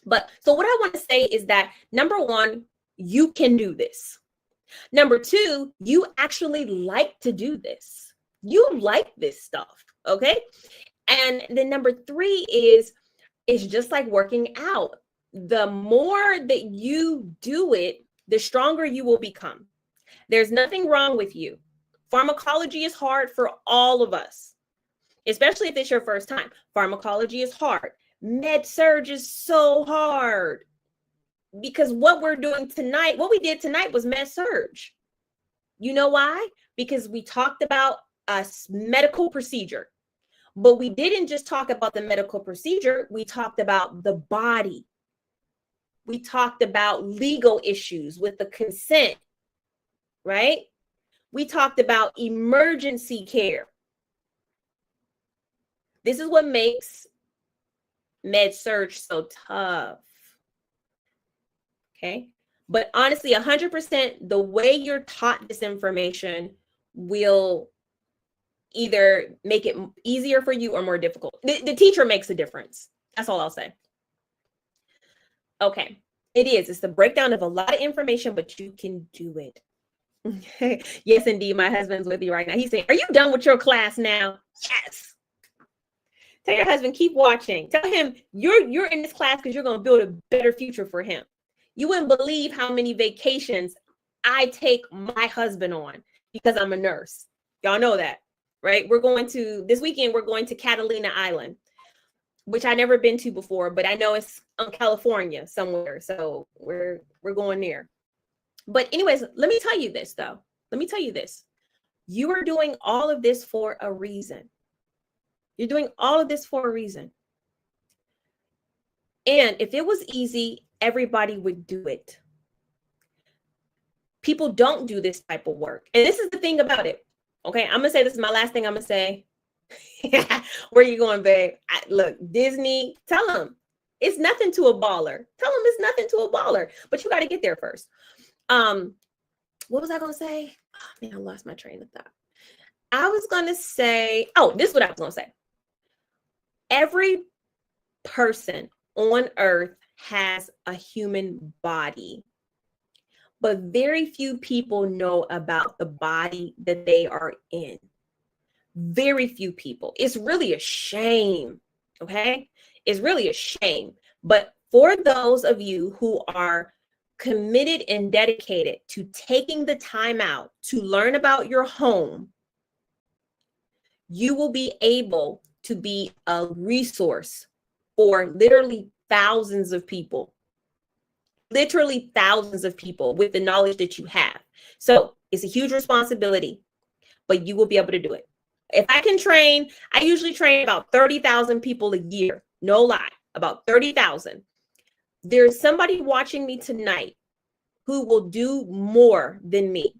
But so what I want to say is that, number one, you can do this. Number two, you actually like to do this. You like this stuff, okay? And then number three is, it's just like working out. The more that you do it, the stronger you will become. There's nothing wrong with you. Pharmacology is hard for all of us, especially if it's your first time. Pharmacology is hard. Med-surg is so hard, because what we did tonight was med-surg. You know why? Because we talked about a medical procedure, but we didn't just talk about the medical procedure. We talked about the body. We talked about legal issues with the consent, right? We talked about emergency care. This is what makes med surg so tough. Okay. But honestly, 100%, the way you're taught this information will either make it easier for you or more difficult. The teacher makes a difference. That's all I'll say. Okay. It is. It's the breakdown of a lot of information, but you can do it. Yes, indeed. My husband's with you right now. He's saying, are you done with your class now? Yes. Tell your husband, keep watching. Tell him you're in this class because you're going to build a better future for him. You wouldn't believe how many vacations I take my husband on because I'm a nurse. Y'all know that, right? This weekend, we're going to Catalina Island, which I've never been to before, but I know it's in California somewhere. So we're going there. But anyways, let me tell you this, though. Let me tell you this. You are doing all of this for a reason. You're doing all of this for a reason. And if it was easy, everybody would do it. People don't do this type of work. And this is the thing about it. Okay, I'm going to say this is my last thing I'm going to say. Where are you going, babe? Look, Disney, tell them it's nothing to a baller. Tell them it's nothing to a baller. But you got to get there first. What was I going to say? Oh, man, I lost my train of thought. I was going to say, this is what I was going to say. Every person on earth has a human body, but very few people know about the body that they are in. Very few people. It's really a shame. Okay. It's really a shame. But for those of you who are committed and dedicated to taking the time out to learn about your home, you will be able to be a resource for literally thousands of people. Literally thousands of people with the knowledge that you have. So it's a huge responsibility, but you will be able to do it. If I can train, I usually train about 30,000 people a year. No lie, about 30,000. There's somebody watching me tonight who will do more than me.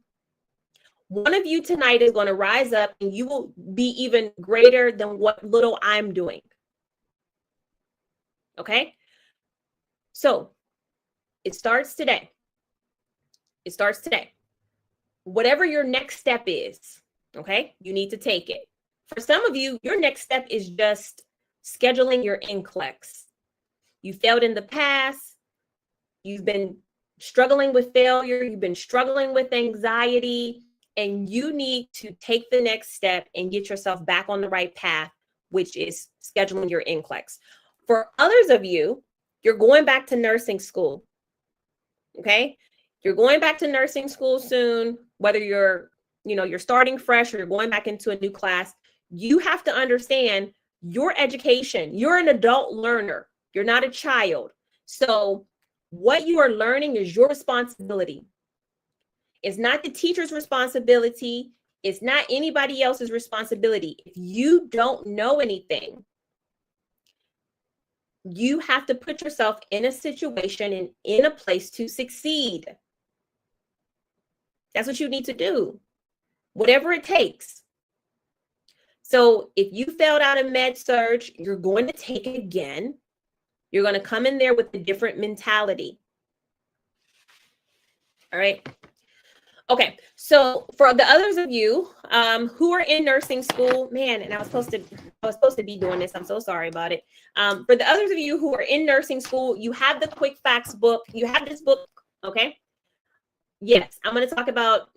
One of you tonight is going to rise up and you will be even greater than what little I'm doing. Okay? So it starts today. It starts today. Whatever your next step is, okay, you need to take it. For some of you, your next step is just scheduling your NCLEX. You failed in the past. You've been struggling with failure. You've been struggling with anxiety. And you need to take the next step and get yourself back on the right path, which is scheduling your NCLEX. For others of you, you're going back to nursing school. Okay? You're going back to nursing school soon, whether you're starting fresh or you're going back into a new class. You have to understand your education. You're an adult learner. You're not a child. So what you are learning is your responsibility. It's not the teacher's responsibility. It's not anybody else's responsibility. If you don't know anything, you have to put yourself in a situation and in a place to succeed. That's what you need to do, whatever it takes. So if you failed out of med surg, you're going to take it again. You're going to come in there with a different mentality. All right. Okay, so for the others of you who are in nursing school, man, and I was supposed to be doing this. I'm so sorry about it. For the others of you who are in nursing school, you have the Quick Facts book. You have this book, okay? Yes, I'm going to talk about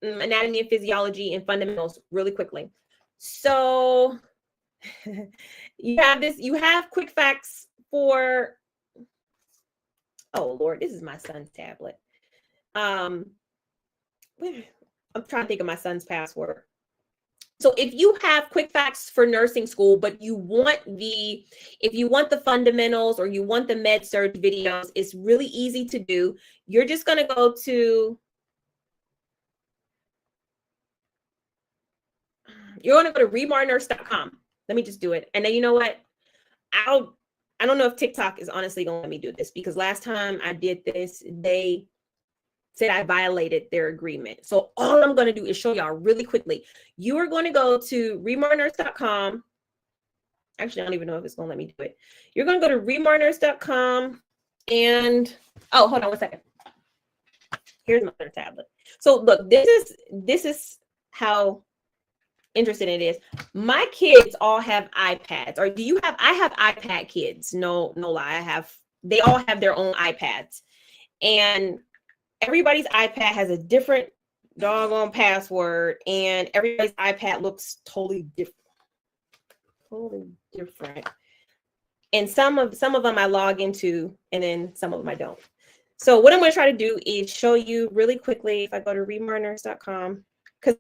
anatomy and physiology and fundamentals really quickly. So you have this. You have Quick Facts for. Oh Lord, this is my son's tablet. I'm trying to think of my son's password. So if you have Quick Facts for nursing school, but if you want the fundamentals or you want the med surg videos, it's really easy to do. You're just going to go to, remarnurse.com. Let me just do it. And then you know what? I don't know if TikTok is honestly going to let me do this, because last time I did this, they said I violated their agreement. So all I'm going to do is show y'all really quickly. You are going to go to remarnurse.com. Actually, I don't even know if it's going to let me do it. You're going to go to remarnurse.com and, oh, hold on one second. Here's my other tablet. So look, this is how interesting it is. My kids all have iPads. Or do you have? I have iPad kids. No lie. They all have their own iPads, and everybody's iPad has a different doggone password, and everybody's iPad looks totally different. And some of them I log into, and then some of them I don't. So what I'm going to try to do is show you really quickly. If I go to remarnurse.com, because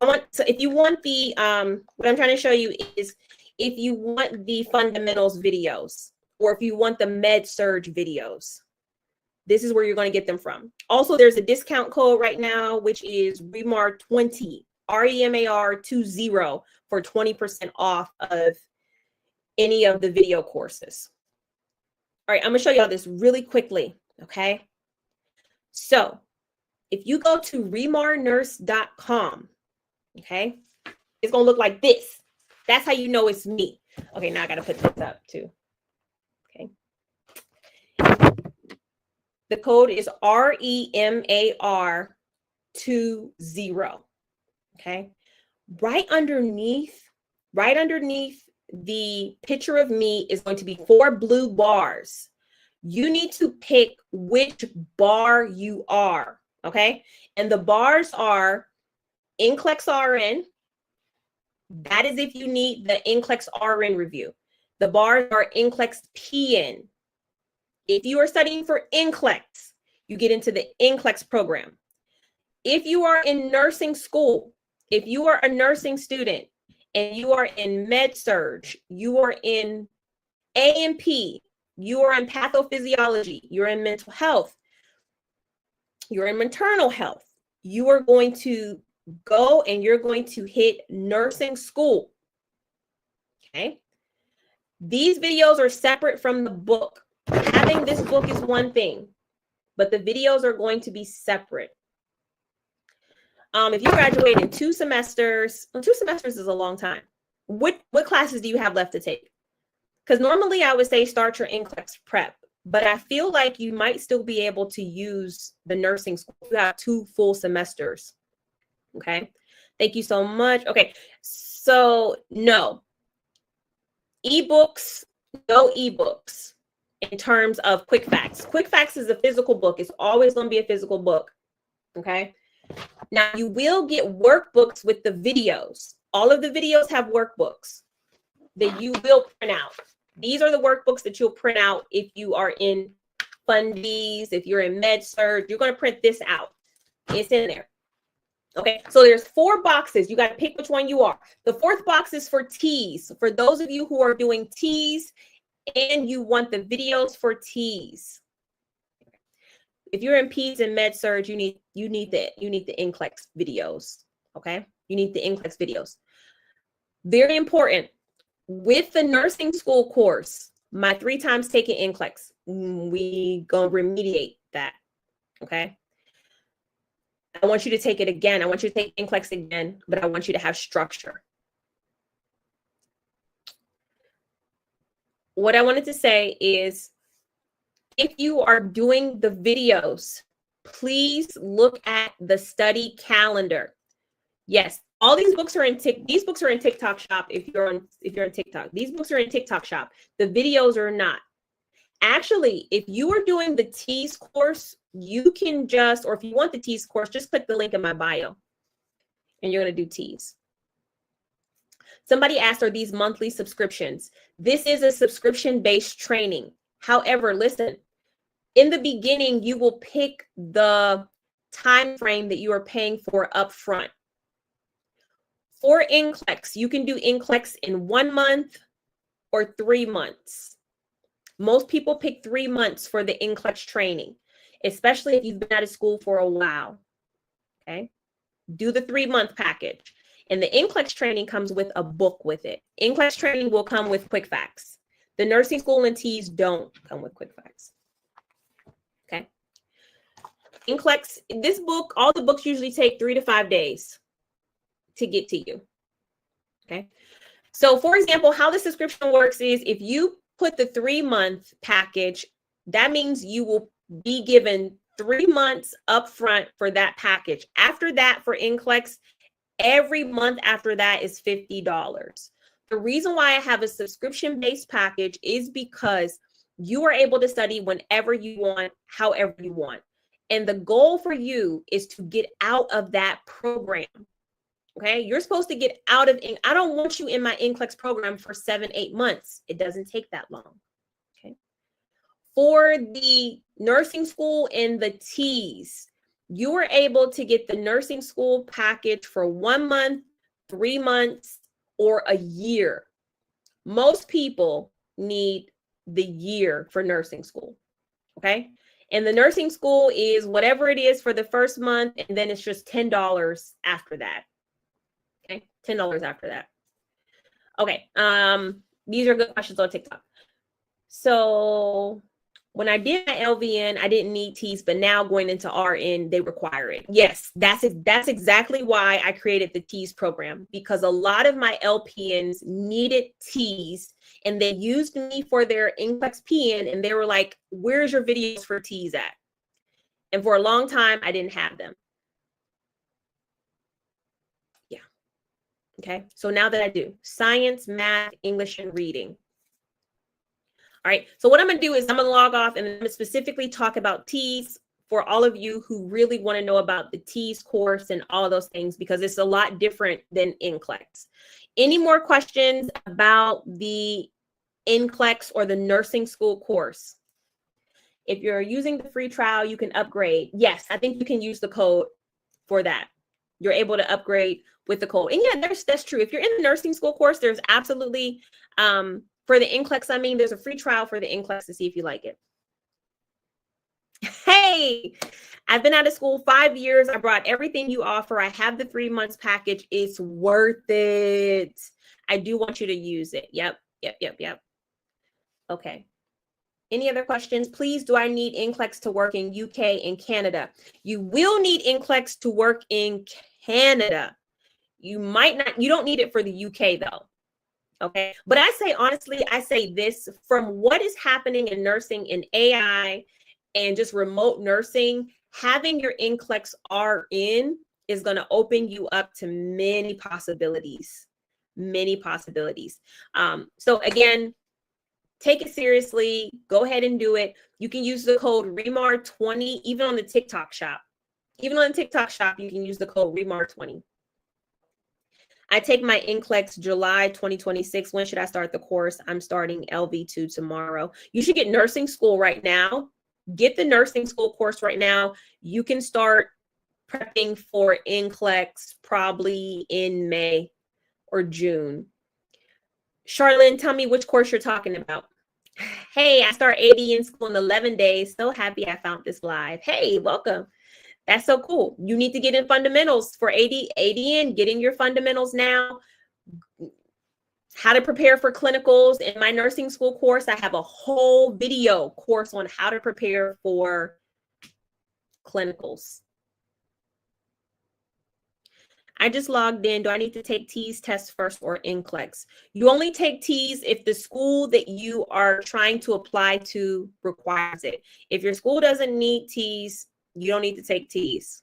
if you want the what I'm trying to show you is if you want the fundamentals videos, or if you want the med surge videos, this is where you're going to get them from. Also, there's a discount code right now, which is ReMar 20, ReMar 20 for 20% off of any of the video courses. All right, I'm going to show y'all this really quickly, okay? So if you go to remarnurse.com, okay, it's going to look like this. That's how you know it's me. Okay, now I got to put this up too. Okay. The code is ReMar 20. Okay. Right underneath the picture of me is going to be 4 blue bars. You need to pick which bar you are, okay? And the bars are NCLEX-RN. That is if you need the NCLEX-RN review. The bars are NCLEX-PN. If you are studying for NCLEX, you get into the NCLEX program. If you are in nursing school, if you are a nursing student and you are in med surge, you are in A&P, you are in pathophysiology, you're in mental health, you're in maternal health, you are going to go and you're going to hit nursing school. Okay. These videos are separate from the book. Having this book is one thing, but the videos are going to be separate. If you graduate in 2 semesters, well, 2 semesters is a long time. What classes do you have left to take? Because normally I would say start your NCLEX prep, but I feel like you might still be able to use the nursing school. You have 2 full semesters. Okay. Thank you so much. Okay. So no ebooks, in terms of Quick Facts. Quick Facts is a physical book. It's always going to be a physical book. Okay. Now you will get workbooks with the videos. All of the videos have workbooks that you will print out. These are the workbooks that you'll print out if you are in fundies, if you're in med surg, you're going to print this out. It's in there. Okay, so there's 4 boxes. You got to pick which one you are. The 4th box is for T's. For those of you who are doing T's and you want the videos for T's. If you're in P's and med surg, you need the NCLEX videos. Okay, you need the NCLEX videos. Very important. With the nursing school course, my 3 times taken NCLEX, we gonna remediate that. Okay. I want you to take it again. I want you to take NCLEX again, but I want you to have structure. What I wanted to say is, if you are doing the videos, please look at the study calendar. Yes, all these books are in TikTok Shop. If you're on TikTok, these books are in TikTok Shop. The videos are not. Actually, if you are doing the T's course, you can just, or if you want the T's course, just click the link in my bio and you're going to do T's. Somebody asked, are these monthly subscriptions? This is a subscription-based training. However, listen, in the beginning, you will pick the time frame that you are paying for upfront. For NCLEX, you can do NCLEX in 1 month or 3 months. Most people pick 3 months for the NCLEX training, especially if you've been out of school for a while. Okay, do the 3-month package. And the NCLEX training comes with a book with it. NCLEX training will come with Quick Facts. The nursing school and T's don't come with Quick Facts. Okay. NCLEX, this book, all the books usually take 3 to 5 days to get to you. Okay. So for example, how the subscription works is if you put the 3-month package, that means you will be given 3 months upfront for that package. After that, for NCLEX, every month after that is $50. The reason why I have a subscription-based package is because you are able to study whenever you want, however you want. And the goal for you is to get out of that program. Okay, you're supposed to get out of, I don't want you in my NCLEX program for 7-8 months. It doesn't take that long. Okay. For the nursing school and the T's, you are able to get the nursing school package for 1 month, 3 months, or a year. Most people need the year for nursing school. Okay. And the nursing school is whatever it is for the first month, and then it's just $10 after that. Okay, $10 after that. Okay, these are good questions on TikTok. So when I did my LVN, I didn't need T's, but now going into RN, they require it. Yes, that's exactly why I created the T's program, because a lot of my LPNs needed T's, and they used me for their NCLEX-PN, and they were like, "Where's your videos for T's at?" And for a long time, I didn't have them. Okay, so now that I do science, math, English, and reading. All right, so what I'm going to do is I'm going to log off and I'm going to specifically talk about T's for all of you who really want to know about the T's course and all of those things, because it's a lot different than NCLEX. Any more questions about the NCLEX or the nursing school course? If you're using the free trial, you can upgrade. Yes, I think you can use the code for that. You're able to upgrade with the code. And yeah, that's true. If you're in the nursing school course, there's absolutely, for the NCLEX, I mean, there's a free trial for the NCLEX to see if you like it. Hey, I've been out of school 5 years. I brought everything you offer. I have the 3 months package. It's worth it. I do want you to use it. Yep. Okay. Any other questions? Please, do I need NCLEX to work in UK and Canada? You will need NCLEX to work in Canada. You might not, you don't need it for the UK though. Okay. But I say, honestly, I say this, from what is happening in nursing and AI and just remote nursing, having your NCLEX-RN is going to open you up to many possibilities, So again, take it seriously. Go ahead and do it. You can use the code ReMar20, even on the TikTok shop. Even on the TikTok shop, you can use the code ReMar20. I take my NCLEX July 2026. When should I start the course? I'm starting LV2 tomorrow. You should get nursing school right now. Get the nursing school course right now. You can start prepping for NCLEX probably in May or June. Charlene, tell me which course you're talking about. Hey, I start ADN school in 11 days. So happy I found this live. Hey, welcome. That's so cool. You need to get in fundamentals for ADN. Get in your fundamentals now. How to prepare for clinicals. In my nursing school course, I have a whole video course on how to prepare for clinicals. I just logged in. Do I need to take T's test first or NCLEX? You only take T's if the school that you are trying to apply to requires it. If your school doesn't need T's, you don't need to take T's.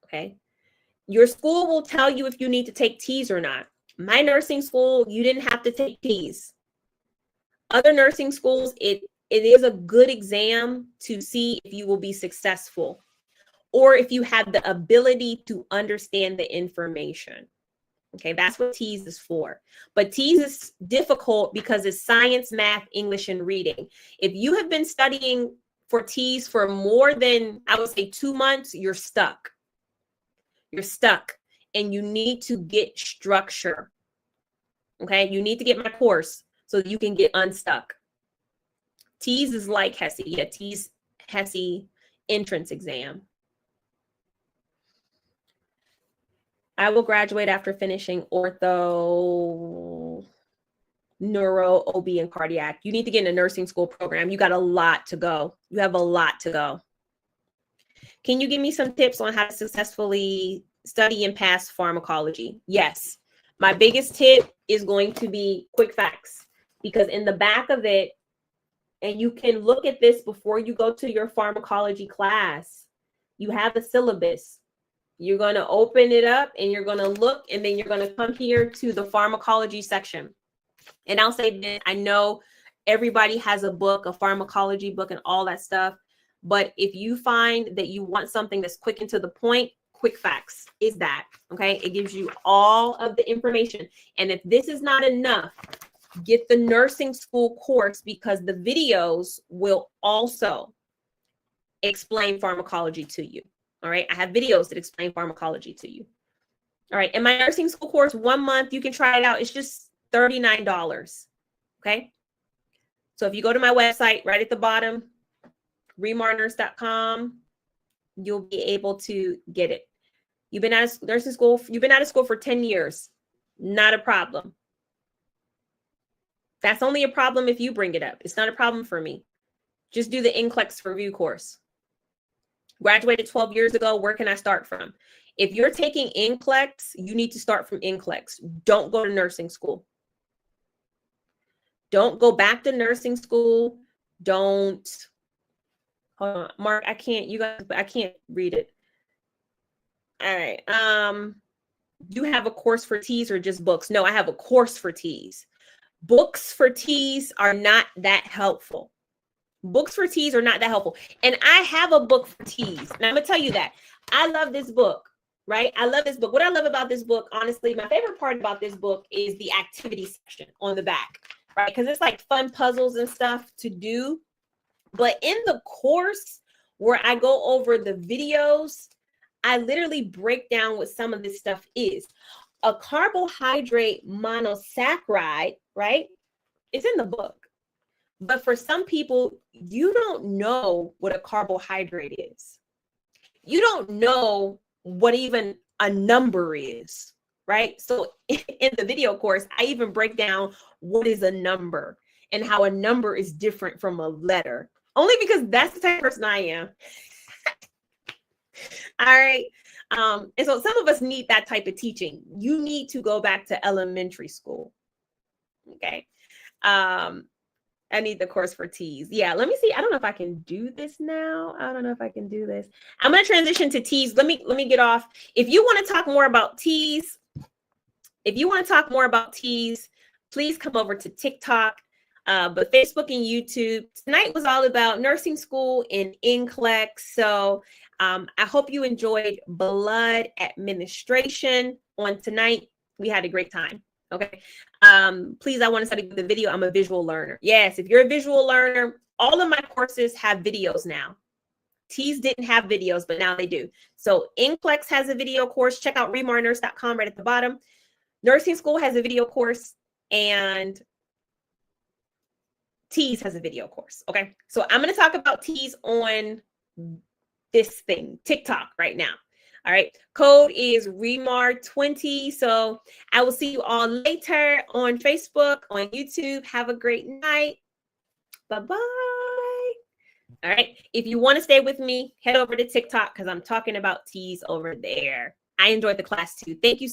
Okay. Your school will tell you if you need to take T's or not. My nursing school, you didn't have to take T's. Other nursing schools, it is a good exam to see if you will be successful, or if you have the ability to understand the information. Okay, that's what T's is for. But T's is difficult because it's science, math, English, and reading. If you have been studying for T's for more than, I would say, 2 months, you're stuck. You're stuck, and you need to get structure. Okay, you need to get my course so you can get unstuck. T's is like HESI. Yeah, T's HESI entrance exam. I will graduate after finishing ortho, neuro, OB, and cardiac. You need to get in a nursing school program. You got a lot to go. You have a lot to go. Can you give me some tips on how to successfully study and pass pharmacology? Yes. My biggest tip is going to be quick facts, because in the back of it, and you can look at this before you go to your pharmacology class, you have a syllabus. You're going to open it up and you're going to look, and then you're going to come here to the pharmacology section. And I'll say this, I know everybody has a book, a pharmacology book and all that stuff. But if you find that you want something that's quick and to the point, quick facts is that, okay? It gives you all of the information. And if this is not enough, get the nursing school course, because the videos will also explain pharmacology to you. All right. I have videos that explain pharmacology to you. All right. And my nursing school course, 1 month, you can try it out. It's just $39. Okay. So if you go to my website right at the bottom, remarnurse.com, you'll be able to get it. You've been out of nursing school. You've been out of school for 10 years. Not a problem. That's only a problem if you bring it up. It's not a problem for me. Just do the NCLEX review course. Graduated 12 years ago. Where can I start from? If you're taking NCLEX, you need to start from NCLEX. Don't go to nursing school. Don't go back to nursing school. Don't. Hold on, Mark. I can't. You guys. I can't read it. All right. Do you have a course for T's or just books? No, I have a course for T's. Books for T's are not that helpful. Books for T's are not that helpful. And I have a book for T's. Now I'm gonna tell you that. I love this book, right? I love this book. What I love about this book, honestly, my favorite part about this book is the activity section on the back, right? Because it's like fun puzzles and stuff to do. But in the course where I go over the videos, I literally break down what some of this stuff is. A carbohydrate monosaccharide, right? It's in the book. But for some people, you don't know what a carbohydrate is. You don't know what even a number is, right? So in the video course, I even break down what is a number and how a number is different from a letter, only because that's the type of person I am. All right. And so some of us need that type of teaching. You need to go back to elementary school. Okay. I need the course for T's. Yeah, let me see. I don't know if I can do this now. I don't know if I can do this. I'm going to transition to T's. Let me get off. If you want to talk more about T's, please come over to TikTok, but Facebook and YouTube. Tonight was all about nursing school and NCLEX. So I hope you enjoyed blood administration on tonight. We had a great time. Okay. Please, I want to study with the video. I'm a visual learner. Yes, if you're a visual learner, all of my courses have videos now. T's didn't have videos, but now they do. So NCLEX has a video course. Check out remarnurse.com right at the bottom. Nursing school has a video course, and T's has a video course. Okay. So I'm going to talk about T's on this thing, TikTok, right now. All right. Code is ReMar20. So I will see you all later on Facebook, on YouTube. Have a great night. Bye-bye. All right. If you want to stay with me, head over to TikTok because I'm talking about T's over there. I enjoyed the class too. Thank you.